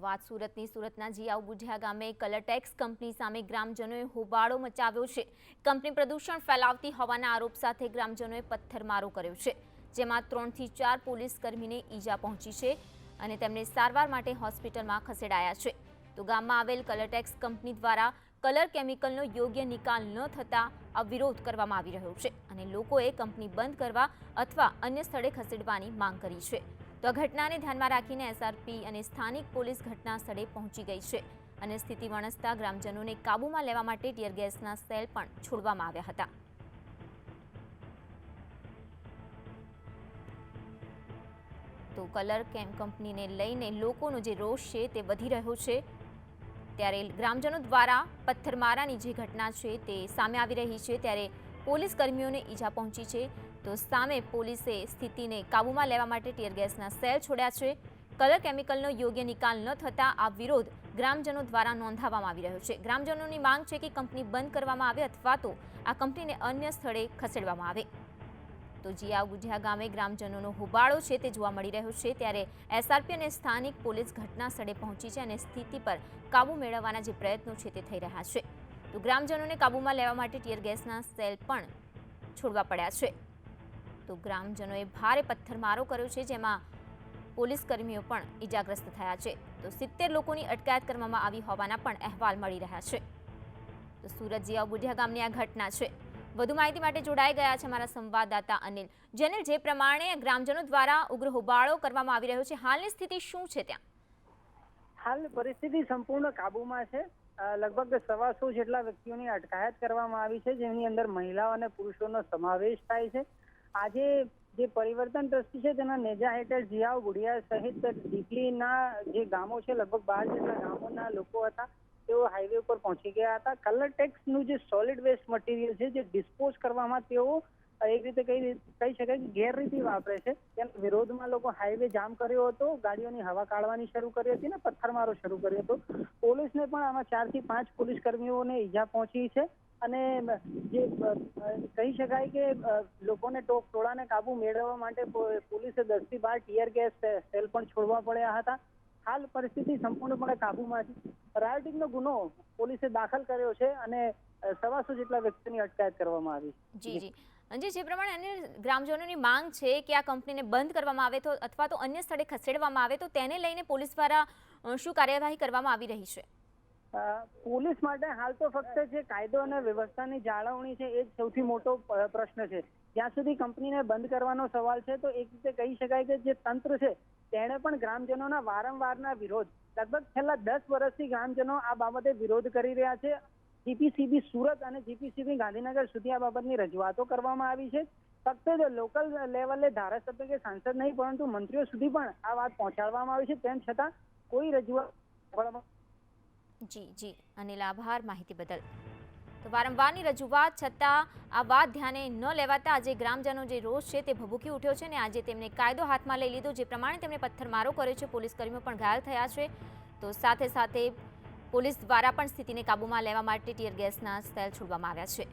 વાત સુરતના જીઆવ બુઢિયા ગામે કલરટેક્સ કંપની સામે ગ્રામજનોએ હોબાળો મચાવ્યો છે। કંપની પ્રદૂષણ ફેલાવતી હોવાના આરોપ સાથે ગ્રામજનોએ પથ્થરમારો કર્યો છે, જેમાં 3 થી 4 પોલીસ કર્મીને ઈજા પહોંચી છે અને તેમને સારવાર માટે હોસ્પિટલમાં ખસેડાયા છે। તો ગામમાં આવેલ કલરટેક્સ કંપની દ્વારા કલર કેમિકલનો યોગ્ય નિકાલ ન થતા આ વિરોધ કરવામાં આવી રહ્યો છે અને લોકોએ કંપની બંધ કરવા અથવા અન્ય સ્થળે ખસેડવાની માંગ કરી છે। તો આ ઘટનાને ધ્યાનમાં રાખીને એસઆરપી અને સ્થાનિક પોલીસ ઘટના સ્થળે પહોંચી ગઈ છે અને સ્થિતિ વણસતા ગ્રામજનોને કાબૂમાં લેવા માટે ટીયર ગેસના સેલ પણ છોડવામાં આવ્યા હતા। તો કલર કંપનીને લઈને લોકોનો જે રોષ છે તે વધી રહ્યો છે, ત્યારે ગ્રામજનો દ્વારા પથ્થરમારાની જે ઘટના છે તે સામે આવી રહી છે, ત્યારે પોલીસ કર્મીઓને ઈજા પહોંચી છે। તો સામે પોલીસે સ્થિતિને કાબૂમાં લેવા માટે ટીયર ગેસના સેલ છોડ્યા છે। કલર કેમિકલનો યોગ્ય નિકાલ ન થતા આ વિરોધ ગ્રામજનો દ્વારા નોંધાવવામાં આવી રહ્યો છે। ગ્રામજનોની માંગ છે કે કંપની બંધ કરવામાં આવે અથવા તો આ કંપનીને અન્ય સ્થળે ખસેડવામાં આવે। તો જીઆવ બુઢિયા ગામે ગ્રામજનોનો હોબાળો છે તે જોવા મળી રહ્યો છે, ત્યારે એસઆરપી અને સ્થાનિક પોલીસ ઘટના સ્થળે પહોંચી છે અને સ્થિતિ પર કાબૂ મેળવવાના જે પ્રયત્નો છે તે થઈ રહ્યા છે। તો ગ્રામજનોને કાબૂમાં લેવા માટે ટીયર ગેસના સેલ પણ છોડવા પડ્યા છે। તો ગ્રામજનોએ ભારે પથ્થરમારો કર્યો છે, જેમાં પોલીસ કર્મીઓ પણ ઈજાગ્રસ્ત થયા છે। તો 70 લોકોની અટકાયત કરવામાં આવી હોવાના પણ અહેવાલ મળી રહ્યા છે। તો સુરત જીઆવ બુઢિયા ગામની આ ઘટના છે। વધુ માહિતી માટે જોડાઈ ગયા છે અમારા સંવાદદાતા અનિલ। જેનિલ, જે પ્રમાણે ગ્રામજનો દ્વારા ઉગ્ર હોબાળો કરવામાં આવી રહ્યો છે, હાલની સ્થિતિ શું છે ત્યાં? હાલ પરિસ્થિતિ સંપૂર્ણ કાબુમાં છે। લગભગ 125 જેટલા વ્યક્તિઓની અટકાયત કરવામાં આવી છે, જેની અંદર મહિલાઓ અને પુરુષોનો સમાવેશ થાય છે। આજે જે પરિવર્તન ટ્રસ્ટી છે તેના નેજા હેઠળ જીઆવ બુઢિયા સહિત દીપલીના જે ગામો છે, લગભગ 12 જેટલા ગામોના લોકો હતા, તેઓ હાઈવે ઉપર પહોંચી ગયા હતા। કલરટેક્સનું જે સોલિડ વેસ્ટ મટીરિયલ છે, જે ડિસ્પોઝ કરવામાં તેઓ એક રીતે કહી શકાય કે ગેરરીતિ વાપરે છે, તેના વિરોધમાં લોકો હાઈવે જામ કર્યો હતો, ગાડીઓની હવા કાઢવાની શરૂ કરી હતી અને પથ્થરમારો શરૂ કર્યો હતો। પોલીસને પણ આમાં 4 થી 5 પોલીસ કર્મીઓને ઈજા પહોંચી છે અને જે કહી શકાય કે લોકોને ટોળાને કાબુ મેળવવા માટે પોલીસે 10 થી 12 ટીયર ગેસ સેલ પણ છોડવા પડ્યા હતા। હાલ પરિસ્થિતિ સંપૂર્ણપણે કાબુમાં છે। રાયોટિંગનો ગુનો પોલીસે દાખલ કર્યો છે અને 125 જેટલા વ્યક્તિઓની અટકાયત કરવામાં આવી છે। જી, જે પ્રમાણે અન્ય ગ્રામજનોની માંગ છે કે આ કંપનીને બંધ કરવામાં આવે તો અથવા તો અન્ય સ્થળે ખસેડવામાં આવે, તો તેને લઈને પોલીસ દ્વારા શું કાર્યવાહી કરવામાં આવી રહી છે? પોલીસ માટે હાલ તો ફક્ત જે કાયદો અને વ્યવસ્થાની જાળવણી છે એ જ સૌથી મોટો પ્રશ્ન છે। જ્યાં સુધી કંપનીને બંધ કરવાનો સવાલ છે, તો એક રીતે કહી શકાય કે જે તંત્ર છે તેણે પણ ગ્રામજનોના વારંવારના વિરોધ, લગભગ છેલ્લા 10 વર્ષથી ગ્રામજનો આ બાબતે વિરોધ કરી રહ્યા છે। જીપીસીબી સુરત અને જીપીસીબી ગાંધીનગર સુધી આ બાબતની રજૂઆતો કરવામાં આવી છે। ફક્ત લોકલ લેવલે ધારાસભ્ય કે સાંસદ નહીં, પરંતુ મંત્રીઓ સુધી પણ આ વાત પહોંચાડવામાં આવી છે, તેમ છતાં કોઈ રજૂઆત જી અનિલ, આભાર માહિતી બદલ। તો વારંવારની રજૂઆત છતાં આ વાત ધ્યાને ન લેવાતા આજે ગ્રામજનો જે રોષ છે તે ભભૂકી ઉઠ્યો છે અને આજે તેમને કાયદો હાથમાં લઈ લીધો। જે પ્રમાણે તેમને પથ્થરમારો કર્યો છે, પોલીસ કર્મીઓ પણ ઘાયલ થયા છે। તો સાથે પોલીસ દ્વારા પણ સ્થિતિને કાબૂમાં લેવા માટે ટીયર ગેસના સેલ છોડવામાં આવ્યા છે।